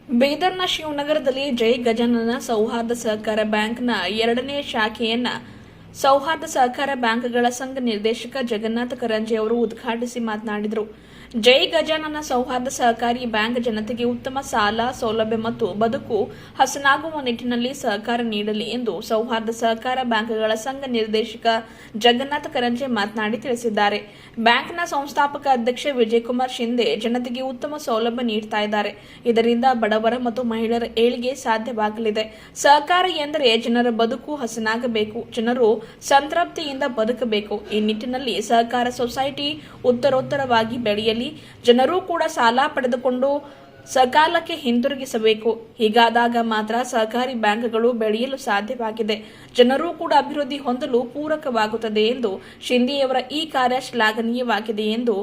ಬೀದರ್ನ ಶಿವನಗರದಲ್ಲಿ ಜೈ ಗಜಾನನ ಸೌಹಾರ್ದ ಸಹಕಾರ ಬ್ಯಾಂಕ್ನ 2ನೇ ಶಾಖೆಯನ್ನ ಸೌಹಾರ್ದ ಸಹಕಾರ ಬ್ಯಾಂಕ್ಗಳ ಸಂಘ ನಿರ್ದೇಶಕ ಜಗನ್ನಾಥ ಕರಂಜೆ ಅವರು ಉದ್ಘಾಟಿಸಿ ಮಾತನಾಡಿದರು. ಜೈ ಗಜಾನನ ಸೌಹಾರ್ದ ಸಹಕಾರಿ ಬ್ಯಾಂಕ್ ಜನತೆಗೆ ಉತ್ತಮ ಸಾಲ ಸೌಲಭ್ಯ ಮತ್ತು ಬದುಕು ಹಸನಾಗುವ ನಿಟ್ಟಿನಲ್ಲಿ ಸಹಕಾರ ನೀಡಲಿ ಎಂದು ಸೌಹಾರ್ದ ಸಹಕಾರ ಬ್ಯಾಂಕ್ಗಳ ಸಂಘ ನಿರ್ದೇಶಕ ಜಗನ್ನಾಥ ಕರಂಜೆ ಮಾತನಾಡಿ ತಿಳಿಸಿದ್ದಾರೆ. ಬ್ಯಾಂಕ್ನ ಸಂಸ್ಥಾಪಕ ಅಧ್ಯಕ್ಷ ವಿಜಯಕುಮಾರ್ ಶಿಂದೆ ಜನತೆಗೆ ಉತ್ತಮ ಸೌಲಭ್ಯ ನೀಡುತ್ತಾ ಇದ್ದಾರೆ. ಇದರಿಂದ ಬಡವರ ಮತ್ತು ಮಹಿಳೆಯರ ಏಳಿಗೆ ಸಾಧ್ಯವಾಗಲಿದೆ. ಸಹಕಾರ ಎಂದರೆ ಜನರ ಬದುಕು ಹಸನಾಗಬೇಕು, ಜನರು ಸಂತೃಪ್ತಿಯಿಂದ ಬದುಕಬೇಕು. ಈ ನಿಟ್ಟಿನಲ್ಲಿ ಸಹಕಾರ ಸೊಸೈಟಿ ಉತ್ತರೋತ್ತರವಾಗಿ ಬೆಳೆಯಲಿ. ಜನರೂ ಕೂಡ ಸಾಲ ಪಡೆದುಕೊಂಡು ಸಕಾಲಕ್ಕೆ ಹಿಂತಿರುಗಿಸಬೇಕು. ಹೀಗಾದಾಗ ಮಾತ್ರ ಸಹಕಾರಿ ಬ್ಯಾಂಕ್ಗಳು ಬೆಳೆಯಲು ಸಾಧ್ಯವಾಗಿದೆ. ಜನರೂ ಕೂಡ ಅಭಿವೃದ್ಧಿ ಹೊಂದಲು ಪೂರಕವಾಗುತ್ತದೆ ಎಂದು ಶಿಂದೆಯವರ ಈ ಕಾರ್ಯ ಶ್ಲಾಘನೀಯವಾಗಿದೆ ಎಂದು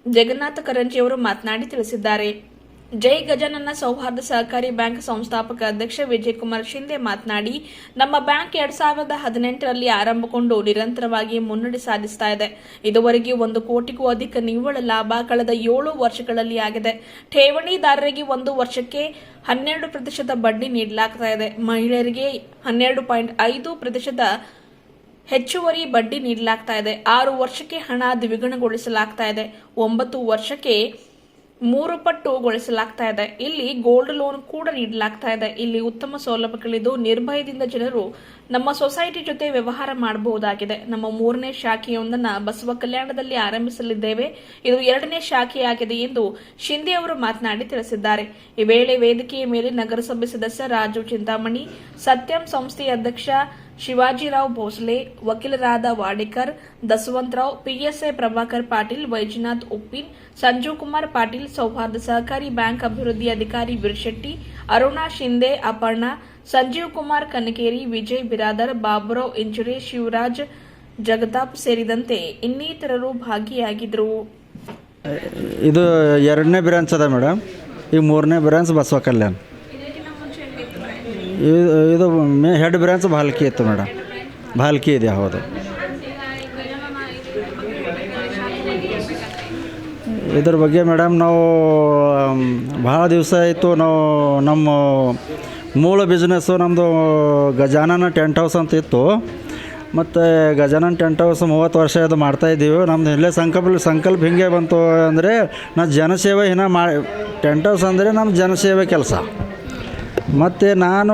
ಜಗನ್ನಾಥ ಕರಂಜಿಯವರು ಮಾತನಾಡಿ ತಿಳಿಸಿದ್ದಾರೆ. ಜೈ ಗಜಾನನ ಸೌಹಾರ್ದ ಸಹಕಾರಿ ಬ್ಯಾಂಕ್ ಸಂಸ್ಥಾಪಕ ಅಧ್ಯಕ್ಷ ವಿಜಯಕುಮಾರ್ ಶಿಂದೆ ಮಾತನಾಡಿ, ನಮ್ಮ ಬ್ಯಾಂಕ್ 2018ರಲ್ಲಿ ಆರಂಭಗೊಂಡು ನಿರಂತರವಾಗಿ ಮುನ್ನಡೆ ಸಾಧಿಸ್ತಾ ಇದೆ. ಇದುವರೆಗೆ 1 ಕೋಟಿಗೂ ಅಧಿಕ ನಿವ್ವಳ ಲಾಭ ಕಳೆದ 7 ವರ್ಷಗಳಲ್ಲಿ ಆಗಿದೆ. ಠೇವಣಿದಾರರಿಗೆ 1 ವರ್ಷಕ್ಕೆ 12% ಬಡ್ಡಿ ನೀಡಲಾಗ್ತಾ ಇದೆ. ಮಹಿಳೆಯರಿಗೆ 12.5% ಹೆಚ್ಚುವರಿ ಬಡ್ಡಿ ನೀಡಲಾಗ್ತಾ ಇದೆ. 6 ವರ್ಷಕ್ಕೆ ಹಣ ದ್ವಿಗುಣಗೊಳಿಸಲಾಗ್ತಾ ಇದೆ. 9 ವರ್ಷಕ್ಕೆ 3 ಪಟ್ಟುಗೊಳಿಸಲಾಗ್ತಾ ಇದೆ. ಇಲ್ಲಿ ಗೋಲ್ಡ್ ಲೋನ್ ಕೂಡ ನೀಡಲಾಗ್ತಾ ಇದೆ. ಇಲ್ಲಿ ಉತ್ತಮ ಸೌಲಭ್ಯಗಳಿದ್ದು ನಿರ್ಭಯದಿಂದ ಜನರು ನಮ್ಮ ಸೊಸೈಟಿ ಜೊತೆ ವ್ಯವಹಾರ ಮಾಡಬಹುದಾಗಿದೆ. ನಮ್ಮ 3ನೇ ಶಾಖೆಯೊಂದನ್ನು ಬಸವ ಕಲ್ಯಾಣದಲ್ಲಿ ಆರಂಭಿಸಲಿದ್ದೇವೆ. ಇದು 2ನೇ ಶಾಖೆಯಾಗಿದೆ ಎಂದು ಶಿಂದೆ ಅವರು ಮಾತನಾಡಿ ತಿಳಿಸಿದ್ದಾರೆ. ಈ ವೇಳೆ ವೇದಿಕೆಯ ಮೇಲೆ ನಗರಸಭೆ ಸದಸ್ಯ ರಾಜು ಚಿಂತಾಮಣಿ, ಸತ್ಯಂ ಸಂಸ್ಥೆಯ ಅಧ್ಯಕ್ಷ ಶಿವಾಜಿರಾವ್ ಭೋಸಲೆ, ವಕೀಲರಾದ ವಾಡೇಕರ್, ದಸವಂತರಾವ್, ಪಿಎಸ್ಐ ಪ್ರಭಾಕರ್ ಪಾಟೀಲ್, ವೈಜನಾಥ್ ಉಪ್ಪಿನ್, ಸಂಜೀವ್ ಕುಮಾರ್ ಪಾಟೀಲ್, ಸೌಹಾರ್ದ ಸಹಕಾರಿ ಬ್ಯಾಂಕ್ ಅಭಿವೃದ್ಧಿ ಅಧಿಕಾರಿ ವೀರಶೆಟ್ಟಿ, ಅರುಣಾ ಶಿಂದೆ, ಅಪರ್ಣಾ, ಸಂಜೀವ್ ಕುಮಾರ್ ಕನಕೇರಿ, ವಿಜಯ್ ಬಿರಾದರ್, ಬಾಬುರಾವ್ ಇಂಜುರೆ, ಶಿವರಾಜ್ ಜಗತಾಪ್ ಸೇರಿದಂತೆ ಇನ್ನಿತರರು ಭಾಗಿಯಾಗಿದ್ದರು. ಇದು 2ನೇ ಬ್ರಾಂಚ್ ಅದ ಮೇಡಮ್. ಈ 3ನೇ ಬ್ರಾಂಚ್ ಬಸವ ಕಲ್ಯಾಣ. ಇದು ಹೆಡ್ ಬ್ರಾಂಚ್ ಭಾಲ್ಕಿ ಇತ್ತು ಮೇಡಮ್. ಭಾಲ್ಕಿ ಇದೆ. ಹೌದು. ಇದ್ರ ಬಗ್ಗೆ ಮೇಡಮ್ ನಾವು ಭಾಳ ದಿವಸ ಆಯಿತು. ನಾವು ನಮ್ಮ ಮೂಲ ಬಿಸ್ನೆಸ್ಸು ನಮ್ಮದು ಗಜಾನನ ಟೆಂಟ್ ಹೌಸ್ ಅಂತ ಇತ್ತು. ಮತ್ತು ಗಜಾನನ ಟೆಂಟ್ ಹೌಸ್ 30 ವರ್ಷ ಅದು ಮಾಡ್ತಾಯಿದ್ದೀವಿ. ನಮ್ದು ಇಲ್ಲೇ ಸಂಕಲ್ಪ ಹಿಂಗೆ ಬಂತು ಅಂದರೆ ನಾವು ಜನಸೇವೆ ಟೆಂಟ್ ಹೌಸ್ ಅಂದರೆ ನಮ್ಮ ಜನಸೇವೆ ಕೆಲಸ. ಮತ್ತು ನಾನು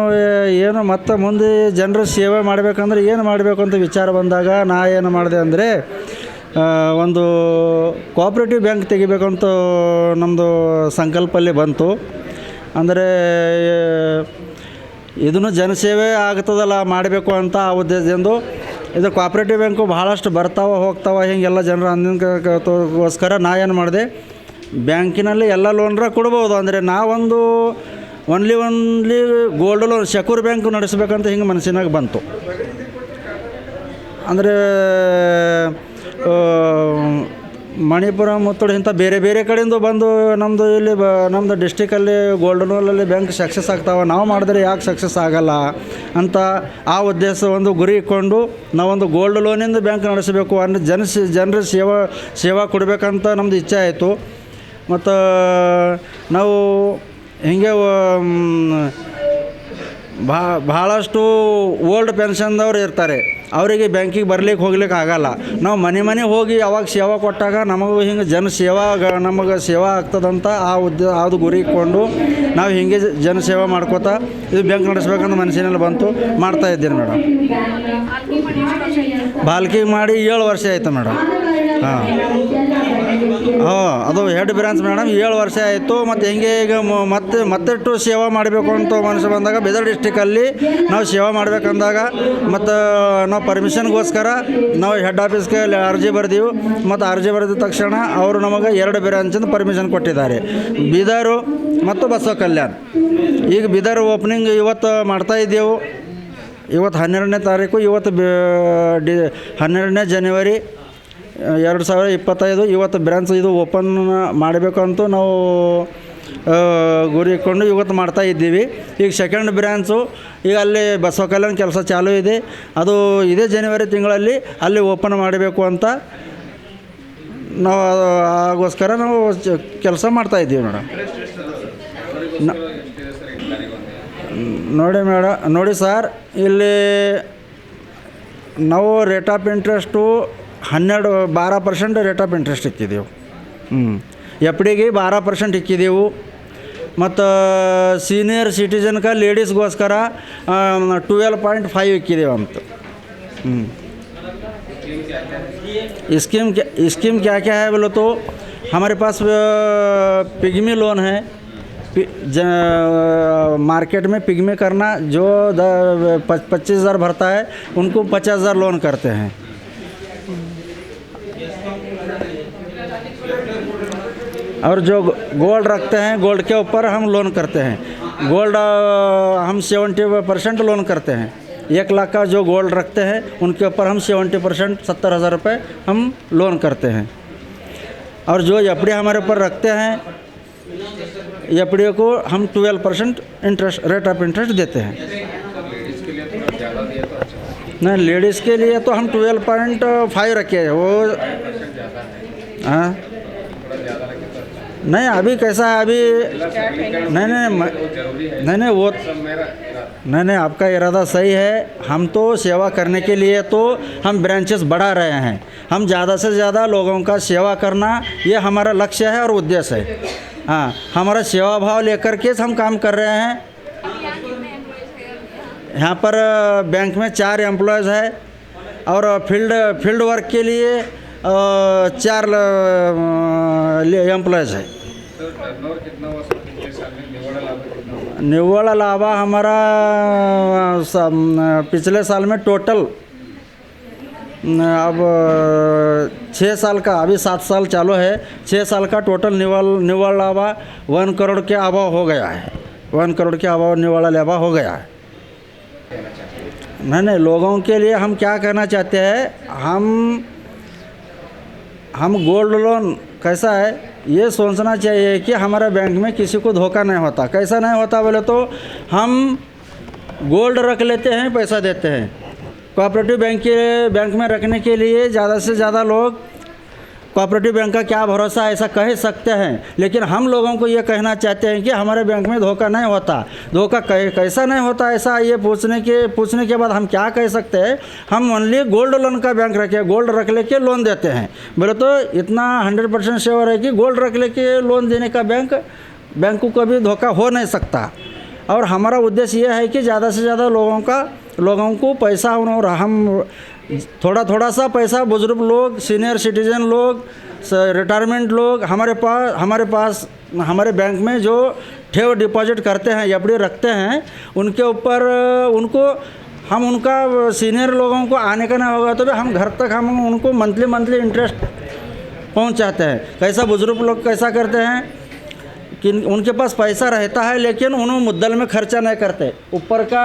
ಮತ್ತೆ ಮುಂದೆ ಜನರ ಸೇವೆ ಮಾಡಬೇಕಂದ್ರೆ ಏನು ಮಾಡಬೇಕು ಅಂತ ವಿಚಾರ ಬಂದಾಗ ನಾ ಏನು ಮಾಡಿದೆ ಅಂದರೆ ಒಂದು ಕೋಆಪ್ರೇಟಿವ್ ಬ್ಯಾಂಕ್ ತೆಗಿಬೇಕಂತ ನಮ್ಮದು ಸಂಕಲ್ಪಲ್ಲಿ ಬಂತು. ಅಂದರೆ ಇದನ್ನು ಜನಸೇವೆ ಆಗ್ತದಲ್ಲ ಮಾಡಬೇಕು ಅಂತ ಆ ಉದ್ದೇಶದಿಂದ ಇದು ಕೋಆಪ್ರೇಟಿವ್ ಬ್ಯಾಂಕು ಭಾಳಷ್ಟು ಬರ್ತಾವೆ ಹೋಗ್ತಾವೆ ಹೀಗೆಲ್ಲ ಜನರು ಅಂದಿನಗೋಸ್ಕರ ನಾ ಏನು ಮಾಡಿದೆ, ಬ್ಯಾಂಕಿನಲ್ಲಿ ಎಲ್ಲ ಲೋನ್ರ ಕೊಡ್ಬೋದು. ಅಂದರೆ ನಾವೊಂದು only gold loan secure bank ನಡೆಸಬೇಕಂತ ಹಿಂಗೆ ಮನಸ್ಸಿನಾಗ ಬಂತು. ಅಂದರೆ ಮಣಿಪುರ ಮುತ್ತೋಡು ಇಂಥ ಬೇರೆ ಬೇರೆ ಕಡೆಯಿಂದ ಬಂದು ನಮ್ಮದು ಇಲ್ಲಿ ನಮ್ಮದು ಡಿಸ್ಟಿಕಲ್ಲಿ ಗೋಲ್ಡ್ ಲೋನಲ್ಲಿ ಬ್ಯಾಂಕ್ ಸಕ್ಸಸ್ ಆಗ್ತಾವೆ, ನಾವು ಮಾಡಿದ್ರೆ ಯಾಕೆ ಸಕ್ಸಸ್ ಆಗಲ್ಲ ಅಂತ ಆ ಉದ್ದೇಶ ಒಂದು ಗುರಿ ಇಟ್ಕೊಂಡು ನಾವೊಂದು ಗೋಲ್ಡ್ ಲೋನಿಂದ ಬ್ಯಾಂಕ್ ನಡೆಸಬೇಕು ಅಂದರೆ ಜನರ ಸೇವಾ ಕೊಡಬೇಕಂತ ನಮ್ಮದು ಇಚ್ಛೆ ಆಯಿತು. ಮತ್ತು ನಾವು ಹೀಗೆ ಭಾಳಷ್ಟು ಓಲ್ಡ್ ಪೆನ್ಷನ್ದವ್ರು ಇರ್ತಾರೆ. ಅವರಿಗೆ ಬ್ಯಾಂಕಿಗೆ ಹೋಗ್ಲಿಕ್ಕೆ ಆಗಲ್ಲ. ನಾವು ಮನೆ ಹೋಗಿ ಅವಾಗ ಸೇವಾ ಕೊಟ್ಟಾಗ ನಮಗೂ ಹಿಂಗೆ ನಮಗೆ ಸೇವಾ ಆಗ್ತದಂತ ಅದು ಗುರಿ ಇಟ್ಕೊಂಡು ನಾವು ಹಿಂಗೆ ಜನಸೇವೆ ಮಾಡ್ಕೋತಾ ಇದು ಬ್ಯಾಂಕ್ ನಡೆಸ್ಬೇಕಂತ ಮನಸ್ಸಿನಲ್ಲಿ ಬಂತು. ಮಾಡ್ತಾಯಿದ್ದೀನಿ ಮೇಡಮ್. ಬಾಲ್ಕಿ ಮಾಡಿ 7 ವರ್ಷ ಆಯಿತು ಮೇಡಮ್. ಹಾಂ ಅದು ಹೆಡ್ ಬ್ರಾಂಚ್ ಮೇಡಮ್. 7 ವರ್ಷ ಆಯಿತು. ಮತ್ತು ಹೆಂಗೆ ಈಗ ಮತ್ತೆಷ್ಟು ಸೇವಾ ಮಾಡಬೇಕು ಅಂತ ಮನಸ್ಸು ಬಂದಾಗ ಬೀದರ್ ಡಿಸ್ಟಿಕಲ್ಲಿ ನಾವು ಸೇವಾ ಮಾಡಬೇಕಂದಾಗ ಮತ್ತು ನಾವು ಪರ್ಮಿಷನ್ಗೋಸ್ಕರ ನಾವು ಹೆಡ್ ಆಫೀಸ್ಗೆ ಅರ್ಜಿ ಬರೆದೀವಿ. ಮತ್ತು ಅರ್ಜಿ ಬರೆದ ತಕ್ಷಣ ಅವರು ನಮಗೆ 2 ಬ್ರಾಂಚಿಂದ ಪರ್ಮಿಷನ್ ಕೊಟ್ಟಿದ್ದಾರೆ, ಬೀದರು ಮತ್ತು ಬಸವ ಕಲ್ಯಾಣ. ಈಗ ಬೀದರ್ ಓಪನಿಂಗ್ ಇವತ್ತು ಮಾಡ್ತಾಯಿದ್ದೆವು. ಇವತ್ತು 12ನೇ ತಾರೀಕು. ಇವತ್ತು 12ನೇ ಜನವರಿ 2025. ಇವತ್ತು ಬ್ರಾಂಚ್ ಇದು ಓಪನ್ ಮಾಡಬೇಕಂತೂ ನಾವು ಗುರಿ ಇಟ್ಕೊಂಡು ಇವತ್ತು ಮಾಡ್ತಾ ಇದ್ದೀವಿ. ಈಗ ಸೆಕೆಂಡ್ ಬ್ರಾಂಚು ಈಗ ಅಲ್ಲಿ ಬಸವ ಕಲ್ಯಾಣ ಕೆಲಸ ಚಾಲೂ ಇದೆ. ಅದು ಇದೇ ಜನವರಿ ತಿಂಗಳಲ್ಲಿ ಅಲ್ಲಿ ಓಪನ್ ಮಾಡಬೇಕು ಅಂತ ನಾವು ಆಗೋಸ್ಕರ ನಾವು ಕೆಲಸ ಮಾಡ್ತಾಯಿದ್ದೀವಿ ಮೇಡಮ್. ನೋಡಿ ಸರ್, ಇಲ್ಲಿ ನಾವು rate of interest 12% rate of interest ಇಕ್ಕಿದೆವು. ಎಫ್ ಡಿಗೆ 12% ಇಕ್ಕಿದೆವು. ಮತ್ತು ಸೀನಿಯರ್ ಸಿಟಿಜನ್ಗೆ ಲೇಡೀಸ್ಗೋಸ್ಕರ 12.5 ಇಕ್ಕಿದೆವು ಅಂತ. स्कीम क्या क्या है बोलो तो हमारे पास पिग्मी लोन है. मार्केट में पिग्मी करना जो 25,000 भरता है उनको 50,000 लोन करते हैं. और जो गोल्ड रखते हैं गोल्ड के ऊपर हम लोन करते हैं. गोल्ड हम 70% लोन करते हैं. 1 लाख का जो गोल्ड रखते हैं उनके ऊपर हम 70% 70,000 रुपये हम लोन करते हैं. और जो एफ डी हमारे ऊपर रखते हैं एफ डी को हम 12% इंटरेस्ट रेट ऑफ इंटरेस्ट देते हैं. नहीं, लेडीज़ के लिए तो हम 12.5 रखे हैं वो. हाँ नहीं, अभी कैसा है अभी नहीं वो नहीं आपका इरादा सही है. हम तो सेवा करने के लिए तो हम ब्रांचेस बढ़ा रहे हैं. हम ज़्यादा से ज़्यादा लोगों का सेवा करना ये हमारा लक्ष्य है और उद्देश्य है. हाँ, हमारा सेवा भाव लेकर के हम काम कर रहे हैं. यहाँ पर बैंक में 4 एम्प्लॉयज़ है और फील्ड वर्क के लिए 4 एम्प्लॉयज़ है. निव्वल लाभ हमारा पिछले साल में टोटल अब 6 साल का, अभी 7 साल चालू है, 6 साल का टोटल निव्वल लाभ 1 करोड़ के अभाव हो गया है. 1 करोड़ के अभाव निव्वल लाभ हो गया है. नहीं, लोगों के लिए हम क्या कहना चाहते हैं, हम गोल्ड लोन कैसा है ये सोचना चाहिए कि हमारे बैंक में किसी को धोखा नहीं होता. कैसा नहीं होता बोले तो हम गोल्ड रख लेते हैं, पैसा देते हैं. कोऑपरेटिव बैंक में रखने के लिए ज़्यादा से ज़्यादा लोग कोऑपरेटिव बैंक का क्या भरोसा ऐसा कह सकते हैं, लेकिन हम लोगों को ये कहना चाहते हैं कि हमारे बैंक में धोखा नहीं होता. धोखा कैसा नहीं होता ऐसा ये पूछने के बाद हम क्या कह सकते हैं, हम ओनली गोल्ड लोन का बैंक रखे, गोल्ड रख लेके लोन देते हैं. बोले तो इतना 100% श्योर है कि गोल्ड रख लेके लोन देने का बैंक को कभी धोखा हो नहीं सकता. और हमारा उद्देश्य ये है कि ज़्यादा से ज़्यादा लोगों को पैसा, और हम थोड़ा सा पैसा बुजुर्ग लोग, सीनियर सिटीजन लोग, रिटायरमेंट लोग हमारे पास हमारे बैंक में जो ठेव डिपॉजिट करते हैं, एफडी रखते हैं, उनके ऊपर हम उनका सीनियर लोगों को आने का ना होगा तो भी हम घर तक हम उनको मंथली इंटरेस्ट पहुंचाते हैं. कैसा बुजुर्ग लोग कैसा करते हैं कि उनके पास पैसा रहता है लेकिन उन्होंने मुद्दल में खर्चा नहीं करते. ऊपर का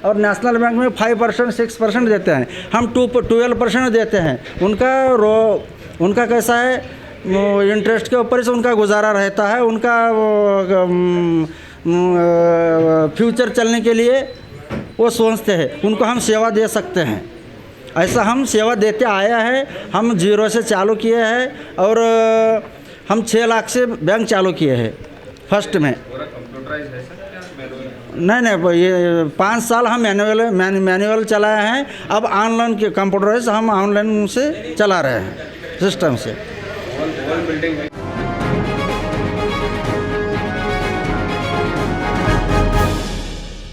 और नेशनल बैंक में 5% 6% देते हैं, हम 12% देते हैं. उनका कैसा है, इंटरेस्ट के ऊपर से उनका गुजारा रहता है. उनका फ्यूचर चलने के लिए वो सोचते हैं, उनको हम सेवा दे सकते हैं. ऐसा हम सेवा देते आया है. हम 0 से चालू किए हैं और हम 6 लाख से बैंक चालू किए हैं फर्स्ट में. नहीं, ये 5 साल हम मैनुअल चलाए हैं. अब ऑनलाइन के कंप्यूटराइज हम ऑनलाइन से चला रहे हैं सिस्टम से.